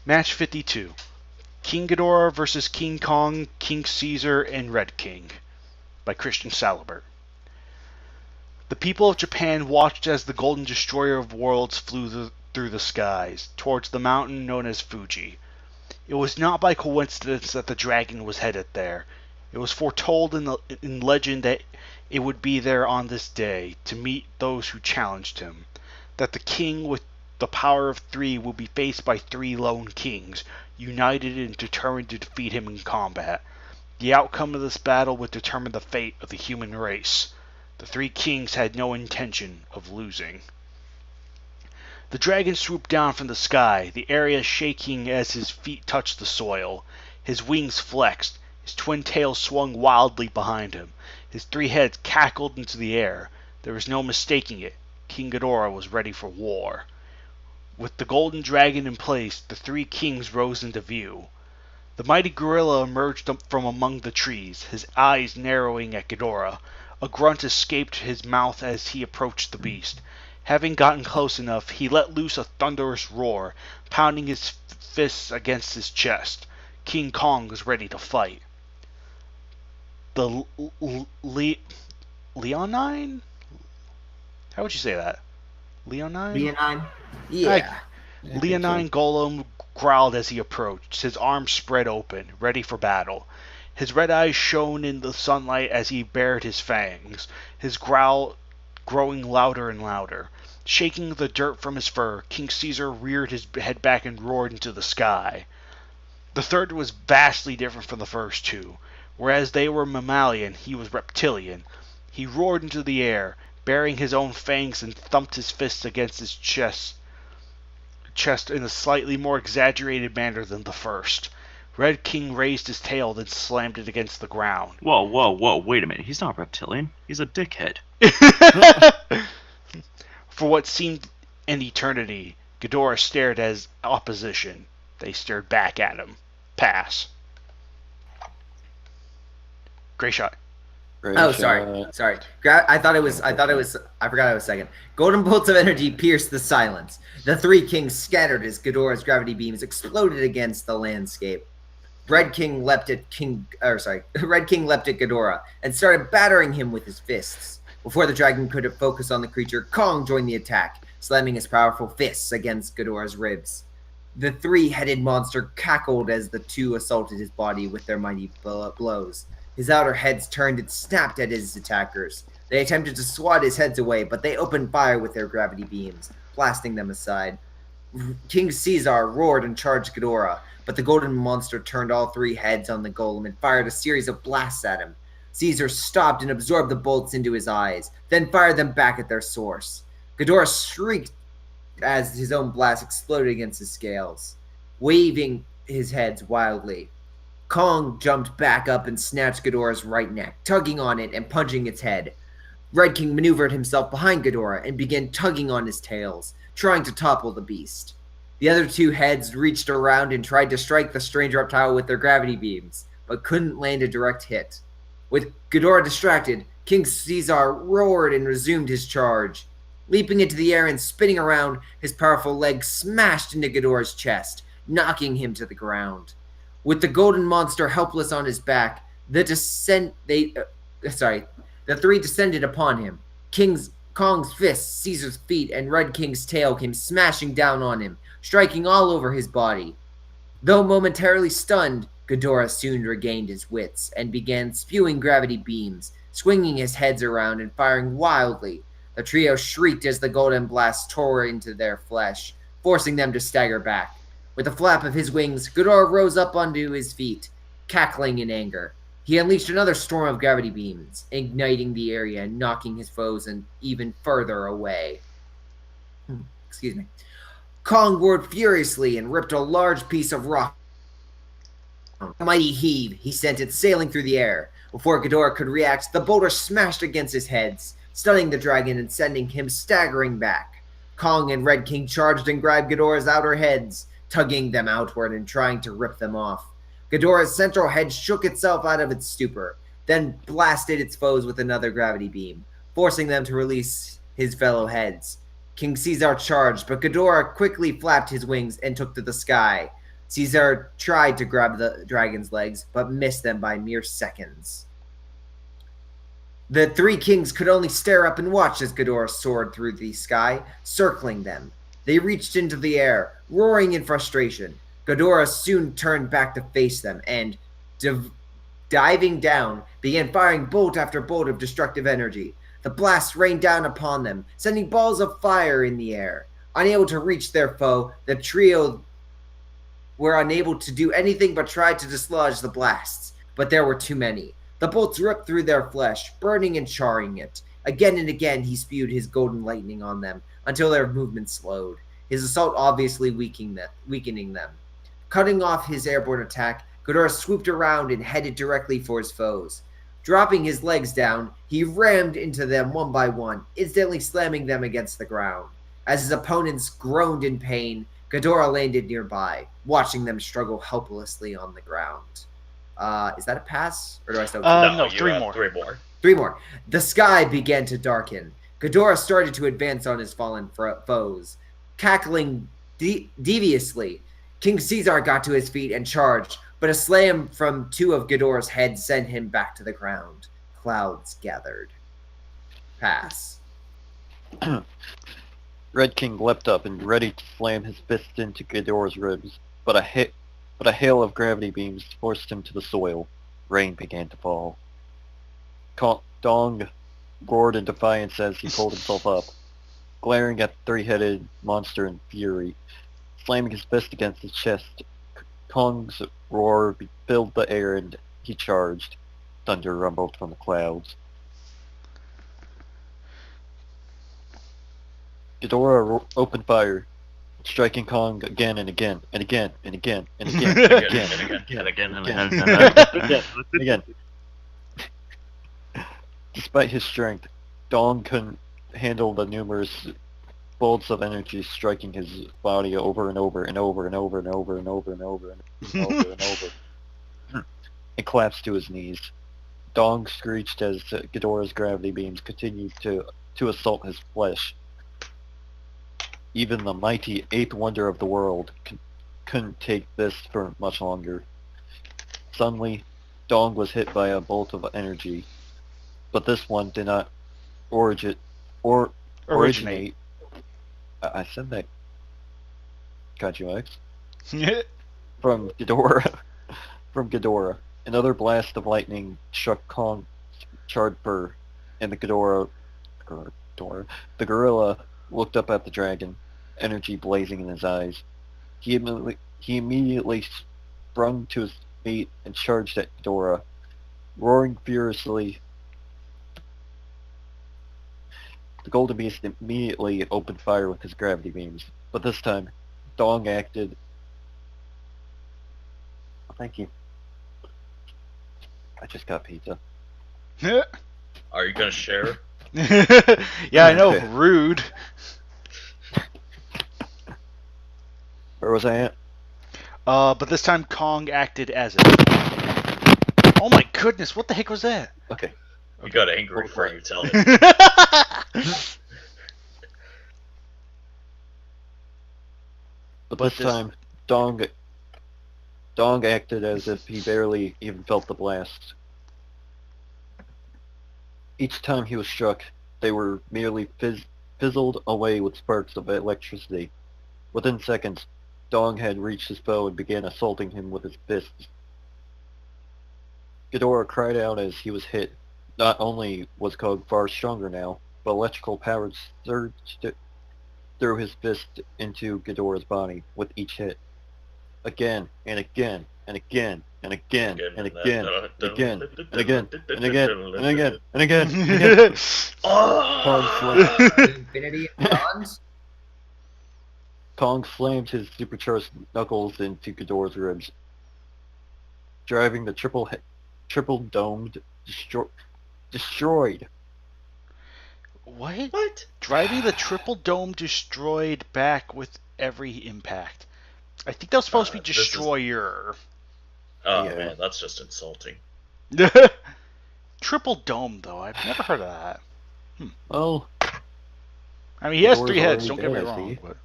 Match 52. King Ghidorah vs. King Kong, King Caesar, and Red King by Christian Salibert. The people of Japan watched as the Golden Destroyer of Worlds flew through the skies, towards the mountain known as Fuji. It was not by coincidence that the dragon was headed there. It was foretold in legend that it would be there on this day, to meet those who challenged him. That the king with the power of three would be faced by three lone kings, united and determined to defeat him in combat. The outcome of this battle would determine the fate of the human race. The three kings had no intention of losing. The dragon swooped down from the sky, the area shaking as his feet touched the soil. His wings flexed, his twin tails swung wildly behind him. His three heads cackled into the air. There was no mistaking it. King Ghidorah was ready for war. With the golden dragon in place, the three kings rose into view. The mighty gorilla emerged from among the trees, his eyes narrowing at Ghidorah. A grunt escaped his mouth as he approached the beast. Having gotten close enough, he let loose a thunderous roar, pounding his fists against his chest. King Kong was ready to fight. The Leonine? How would you say that? Leonine? Leonine? Yeah. Leonine Golem growled as he approached, his arms spread open, ready for battle. His red eyes shone in the sunlight as he bared his fangs, his growl growing louder and louder. Shaking the dirt from his fur, King Caesar reared his head back and roared into the sky. The third was vastly different from the first two. Whereas they were mammalian, he was reptilian. He roared into the air, baring his own fangs, and thumped his fists against his chest in a slightly more exaggerated manner than the first. Red King raised his tail, then slammed it against the ground. Whoa, wait a minute. He's not reptilian. He's a dickhead. For what seemed an eternity, Ghidorah stared at his opposition. They stared back at him. Pass. Great shot. Sorry. I thought it was. I forgot I was second. Golden bolts of energy pierced the silence. The three kings scattered as Ghidorah's gravity beams exploded against the landscape. Red King leapt at Ghidorah and started battering him with his fists. Before the dragon could focus on the creature, Kong joined the attack, slamming his powerful fists against Ghidorah's ribs. The three-headed monster cackled as the two assaulted his body with their mighty blows. His outer heads turned and snapped at his attackers. They attempted to swat his heads away, but they opened fire with their gravity beams, blasting them aside. King Caesar roared and charged Ghidorah, but the golden monster turned all three heads on the golem and fired a series of blasts at him. Caesar stopped and absorbed the bolts into his eyes, then fired them back at their source. Ghidorah shrieked as his own blast exploded against his scales, waving his heads wildly. Kong jumped back up and snatched Ghidorah's right neck, tugging on it and punching its head. Red King maneuvered himself behind Ghidorah and began tugging on his tails, trying to topple the beast. The other two heads reached around and tried to strike the strange reptile with their gravity beams, but couldn't land a direct hit. With Ghidorah distracted, King Caesar roared and resumed his charge. Leaping into the air and spinning around, his powerful legs smashed into Ghidorah's chest, knocking him to the ground. With the golden monster helpless on his back, the three descended upon him. Kong's fists, Caesar's feet, and Red King's tail came smashing down on him, striking all over his body. Though momentarily stunned, Ghidorah soon regained his wits and began spewing gravity beams, swinging his heads around and firing wildly. The trio shrieked as the golden blast tore into their flesh, forcing them to stagger back. With a flap of his wings, Ghidorah rose up onto his feet, cackling in anger. He unleashed another storm of gravity beams, igniting the area and knocking his foes even further away. Excuse me. Kong roared furiously and ripped a large piece of rock. A mighty heave, he sent it sailing through the air. Before Ghidorah could react, the boulder smashed against his heads, stunning the dragon and sending him staggering back. Kong and Red King charged and grabbed Ghidorah's outer heads, tugging them outward and trying to rip them off. Ghidorah's central head shook itself out of its stupor, then blasted its foes with another gravity beam, forcing them to release his fellow heads. King Caesar charged, but Ghidorah quickly flapped his wings and took to the sky. Caesar tried to grab the dragon's legs, but missed them by mere seconds. The three kings could only stare up and watch as Ghidorah soared through the sky, circling them. They reached into the air, roaring in frustration. Ghidorah soon turned back to face them and, diving down, began firing bolt after bolt of destructive energy. The blast rained down upon them, sending balls of fire in the air. Unable to reach their foe, the trio were unable to do anything but try to dislodge the blasts, but there were too many. The bolts ripped through their flesh, burning and charring it. Again and again he spewed his golden lightning on them, until their movement slowed, his assault obviously weakening them. Cutting off his airborne attack, Ghidorah swooped around and headed directly for his foes. Dropping his legs down, he rammed into them one by one, instantly slamming them against the ground. As his opponents groaned in pain, Ghidorah landed nearby, watching them struggle helplessly on the ground. Is that a pass? Or do I still no, three more. Three more. The sky began to darken. Ghidorah started to advance on his fallen foes. Cackling deviously, King Caesar got to his feet and charged, but a slam from two of Ghidorah's heads sent him back to the ground. Clouds gathered. Pass. Red King leapt up and ready to slam his fist into Ghidorah's ribs, but a hail of gravity beams forced him to the soil. Rain began to fall. Dong roared in defiance as he pulled himself up, glaring at the three-headed monster in fury. Slamming his fist against his chest, Kong's roar filled the air and he charged. Thunder rumbled from the clouds. Ghidorah opened fire, striking Kong again and again and again and again and again and again and again and again. Despite his strength, Dong couldn't handle the numerous bolts of energy striking his body over and over and over and over and over and over and over and over and over. It collapsed to his knees. Dong screeched as Ghidorah's gravity beams continued to assault his flesh. Even the mighty eighth wonder of the world couldn't take this for much longer. Suddenly, Dong was hit by a bolt of energy, but this one did not originate. I said that. Kaiju X. From Ghidorah. Another blast of lightning struck Kong's charred fur, and the gorilla looked up at the dragon, energy blazing in his eyes. He immediately sprung to his feet and charged at Ghidorah, roaring furiously. The Golden Beast immediately opened fire with his gravity beams, but this time, Dong acted... Oh, thank you. I just got pizza. Are you gonna share? Yeah, I know. Rude. Where was I at? But this time Kong acted as it. Oh my goodness, what the heck was that? Okay. You got angry before you tell it. But this time, Dong acted as if he barely even felt the blast. Each time he was struck, they were merely fizzled away with sparks of electricity. Within seconds, Dong had reached his foe and began assaulting him with his fists. Ghidorah cried out as he was hit. Not only was Kong far stronger now, but electrical power surged through his fist into Ghidorah's body with each hit. Again and again and again and again and again and again and again and again and again and again and again. Infinity and beyond. Kong slammed his supercharged knuckles into Ghidorah's ribs, driving the triple-domed destroyed. What? Driving the triple dome destroyed back with every impact. I think that was supposed to be destroyer. Oh yeah. Man, that's just insulting. Triple dome though, I've never heard of that. Well, I mean he has 3 heads, don't get me wrong. But...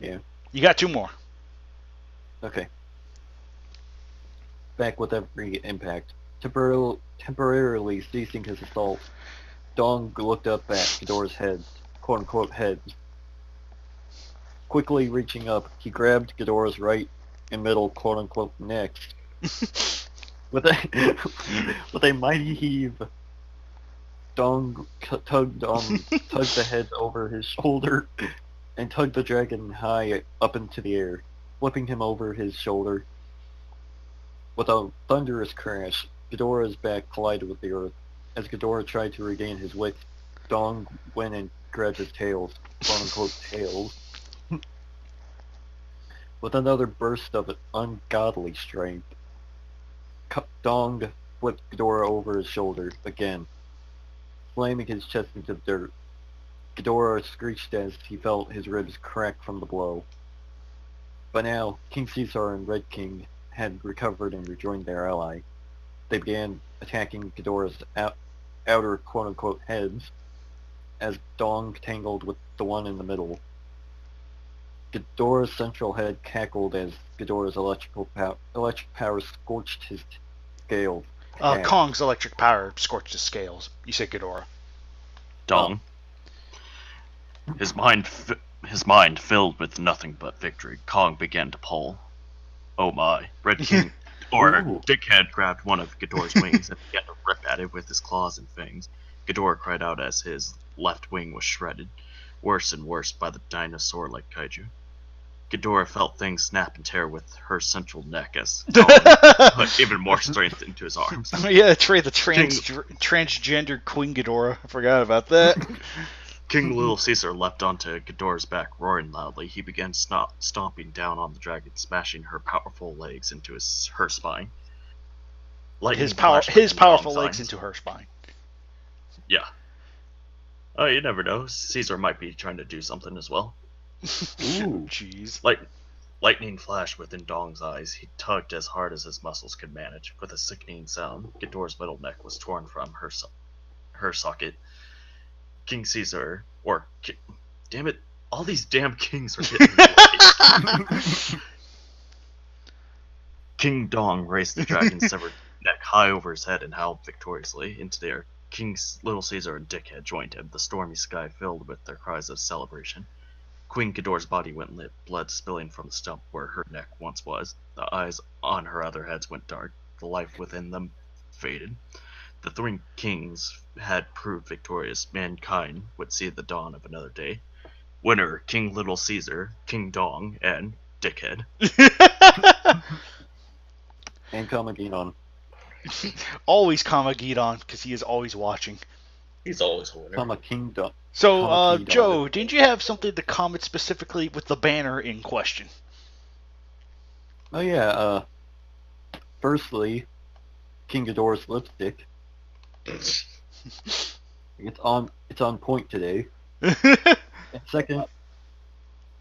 Yeah. You got 2 more. Okay. Back with every impact. Temporarily ceasing his assault, Dong looked up at Ghidorah's head, quote-unquote head. Quickly reaching up, he grabbed Ghidorah's right and middle quote-unquote neck. With a mighty heave, Dong tugged the head over his shoulder and tugged the dragon high up into the air, flipping him over his shoulder. With a thunderous crash, Ghidorah's back collided with the earth. As Ghidorah tried to regain his wits, Dong went and grabbed his tails, quote-unquote tails. With another burst of ungodly strength, Dong flipped Ghidorah over his shoulder again, slamming his chest into the dirt. Ghidorah screeched as he felt his ribs crack from the blow. By now, King Caesar and Red King had recovered and rejoined their ally. They began attacking Ghidorah's outer quote-unquote heads, as Dong tangled with the one in the middle. Ghidorah's central head cackled as Ghidorah's electric power scorched his scales. Kong's electric power scorched his scales. You said Ghidorah. Dong. His mind filled with nothing but victory, Kong began to pull. Oh my. Red King, or Dickhead, grabbed one of Ghidorah's wings and began to rip at it with his claws and fangs. Ghidorah cried out as his left wing was shredded, worse and worse by the dinosaur-like kaiju. Ghidorah felt things snap and tear with her central neck as Dong put even more strength into his arms. Yeah, Trey, the transgender Queen Ghidorah. I forgot about that. King Little Caesar leapt onto Ghidorah's back, roaring loudly. He began stomping down on the dragon, smashing her powerful legs into her spine. His powerful legs into her spine. Yeah. Oh, you never know. Caesar might be trying to do something as well. Ooh, jeez. Lightning flashed within Dong's eyes. He tugged as hard as his muscles could manage. With a sickening sound, Ghidorah's middle neck was torn from her socket. King Caesar, damn it, all these damn kings are getting in the way. King Dong raised the dragon's severed neck high over his head and howled victoriously into the air. King Little Caesar and Dickhead joined him, the stormy sky filled with their cries of celebration. Queen Ghidorah's body went limp, blood spilling from the stump where her neck once was. The eyes on her other heads went dark, the life within them faded. The three kings had proved victorious. Mankind would see the dawn of another day. Winner, King Little Caesar, King Dong, and Dickhead. And Kamagidon. Always Kamagidon, because he is always watching. He's always a winner. Kamakingdom. So, Joe, didn't you have something to comment specifically with the banner in question? Oh yeah, firstly, King Ghidorah's lipstick. It's on point today. And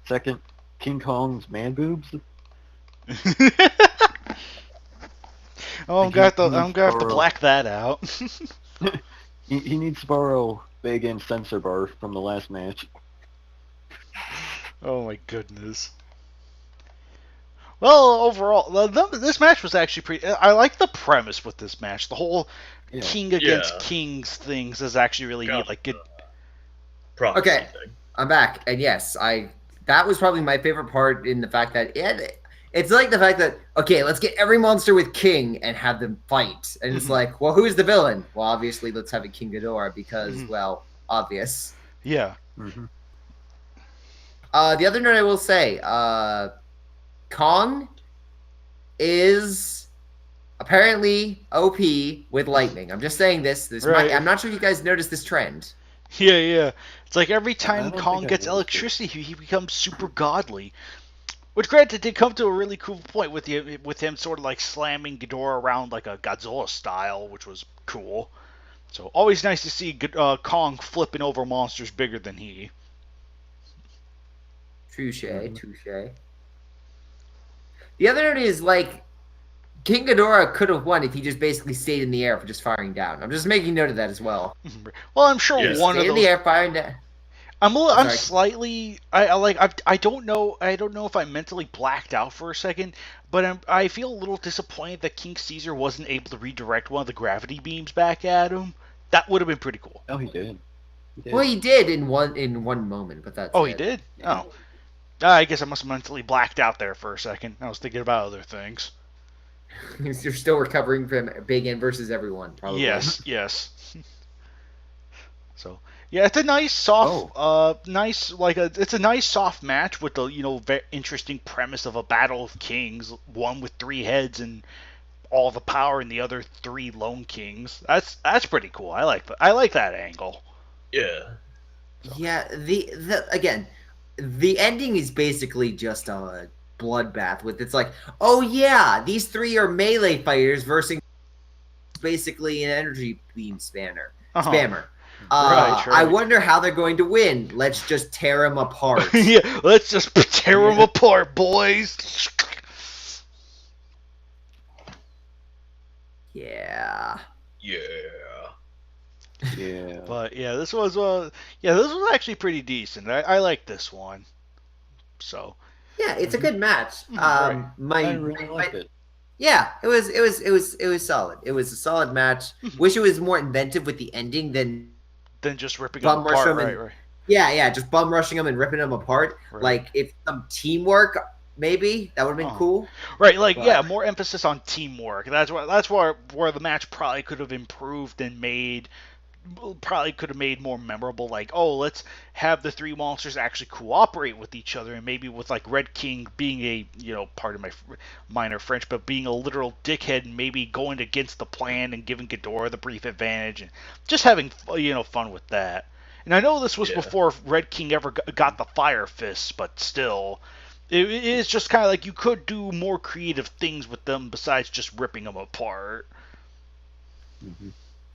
second, King Kong's man boobs. Oh, I'm gonna have to black that out. He needs to borrow Vega and Sensor Bar from the last match. Oh my goodness. Well, overall, this match was actually pretty... I like the premise with this match. The whole king against kings things is actually really neat. Like, good. Okay, I'm back, and yes, that was probably my favorite part in the fact that it's like the fact that, okay, let's get every monster with king and have them fight. And it's like, well, who's the villain? Well, obviously, let's have a King Ghidorah because, well, obvious. Yeah. The other note I will say, Kong is apparently OP with lightning. I'm just saying this. Right. I'm not sure if you guys noticed this trend. Yeah. It's like every time Kong gets electricity, he becomes super godly. Which, granted, did come to a really cool point with him sort of like slamming Ghidorah around like a Godzilla style, which was cool. So, always nice to see Kong flipping over monsters bigger than he. Touche. The other note is, like, King Ghidorah could have won if he just basically stayed in the air for just firing down. I'm just making note of that as well. Well, I'm sure one of those... Stay in the air, firing down. I'm sorry. slightly. I don't know. I don't know if I mentally blacked out for a second, but I feel a little disappointed that King Caesar wasn't able to redirect one of the gravity beams back at him. That would have been pretty cool. Oh, he did. Well, he did in one moment, but that's Oh, it. he did. Oh, I guess I must have mentally blacked out there for a second. I was thinking about other things. You're still recovering from Big N versus everyone, probably. Yes. So yeah, it's a nice soft, it's a nice soft match with the very interesting premise of a battle of kings, one with 3 heads and all the power, and the other 3 lone kings. That's pretty cool. I like that angle. Yeah. Yeah, the ending is basically just a bloodbath with it's like, oh yeah, these 3 are melee fighters versus basically an energy beam spammer. Right. I wonder how they're going to win. Let's just tear them apart. Yeah, let's just tear them apart, boys. Yeah. Yeah. But yeah, this was actually pretty decent. I like this one. So Yeah, it's a good match. Right. I really liked it. Yeah, it was solid. It was a solid match. Wish it was more inventive with the ending than just ripping them apart. Right. Yeah, just bum rushing them and ripping them apart. Right. Like if some teamwork, maybe that would have been cool. Right, more emphasis on teamwork. That's where the match probably could have improved and could have made more memorable. Like, oh, let's have the 3 monsters actually cooperate with each other, and maybe with like Red King being a pardon my minor French, but being a literal dickhead, and maybe going against the plan and giving Ghidorah the brief advantage, and just having fun with that. And I know this was before Red King ever got the fire fists, but still. It is just kind of like you could do more creative things with them besides just ripping them apart. Mm-hmm.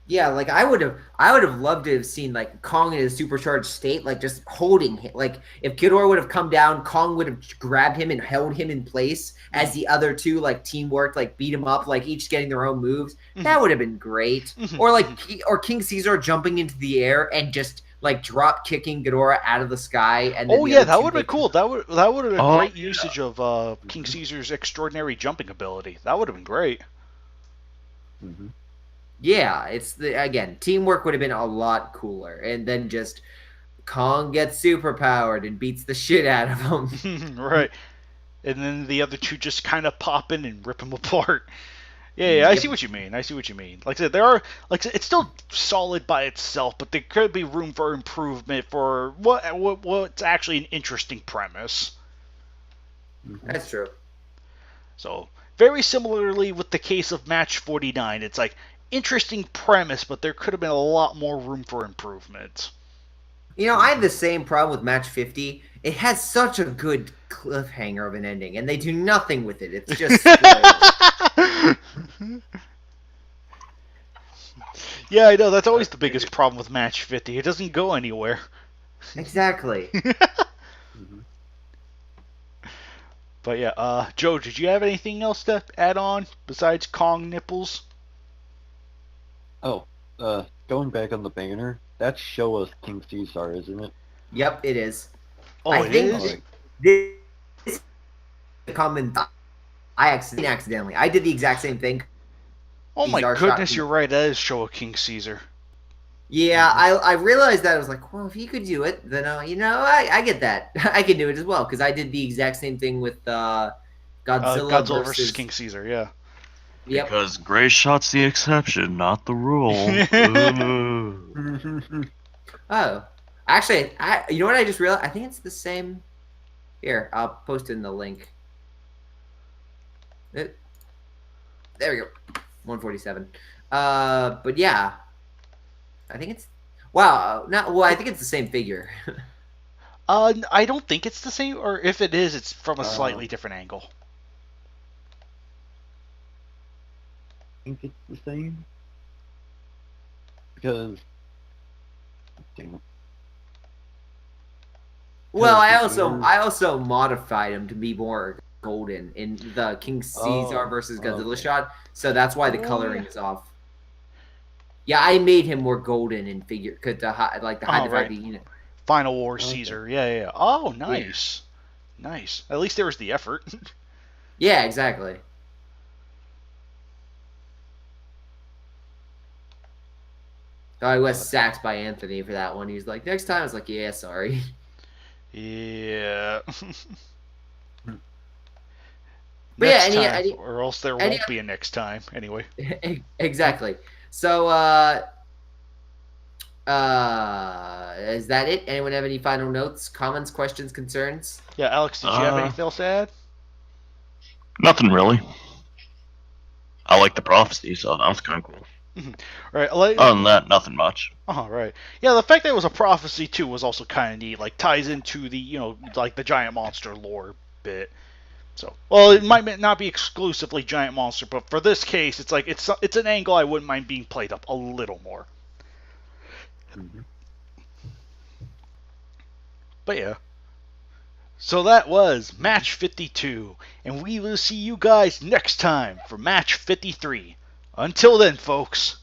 Yeah, like I would have loved to have seen like Kong in his supercharged state, like just holding him. Like if Ghidorah would have come down, Kong would have grabbed him and held him in place as the other 2 like teamwork, like beat him up, like each getting their own moves. That would have been great. Or King Caesar jumping into the air and just like drop kicking Ghidorah out of the sky. And then that would have been cool. That would have been a great usage of King Caesar's extraordinary jumping ability. That would have been great. Mm-hmm. Yeah, again, teamwork would have been a lot cooler. And then just Kong gets superpowered and beats the shit out of him. Right. And then the other 2 just kind of pop in and rip him apart. Yeah, I see what you mean. Like I said, it's still solid by itself, but there could be room for improvement for what's actually an interesting premise. That's true. So, very similarly with the case of match 49, it's like interesting premise, but there could have been a lot more room for improvement. I had the same problem with match 50. It has such a good cliffhanger of an ending, and they do nothing with it. It's just Yeah, I know. That's always the biggest problem with match 50. It doesn't go anywhere. Exactly. But yeah, Joe, did you have anything else to add on besides Kong nipples? Oh, going back on the banner, that's show us King Caesar, isn't it? Yep, it is. Oh, I think is? this comment. I accidentally. I did the exact same thing. Oh my goodness, you're right. That is show of King Caesar. Yeah, I realized that. I was like, well, if he could do it, then I get that. I can do it as well because I did the exact same thing with Godzilla versus King Caesar. Yeah. Yep. Because Gray Shot's the exception, not the rule. Oh, actually, you know what I just realized? I think it's the same. Here, I'll post in the link. There we go. 147. But yeah, I think it's I think it's the same figure. I don't think it's the same, or if it is, it's from a slightly different angle. I think it's the same. Because... Damn it. Well, I also modified him to be more golden in the King Caesar versus Godzilla shot, so that's why the coloring is off. Yeah, I made him more golden in figure, cause to hide the fact that Final War Okay. Caesar. Yeah. Oh, nice. Nice. At least there was the effort. Yeah, exactly. I was sacked by Anthony for that one. He was like, next time. I was like, yeah, sorry. Yeah. But yeah, Next time, any- or else there any- won't be a next time. Anyway. Exactly. So, is that it? Anyone have any final notes, comments, questions, concerns? Yeah, Alex, did you have anything else to add? Nothing really. I like the prophecy, so that was kind of cool. Right. Other than that, nothing much. Oh, right. Yeah, the fact that it was a prophecy too was also kind of neat. Like ties into the like the giant monster lore bit. So, well, it might not be exclusively giant monster, but for this case, it's like it's an angle I wouldn't mind being played up a little more. But yeah. So that was match 52, and we will see you guys next time for match 53. Until then, folks.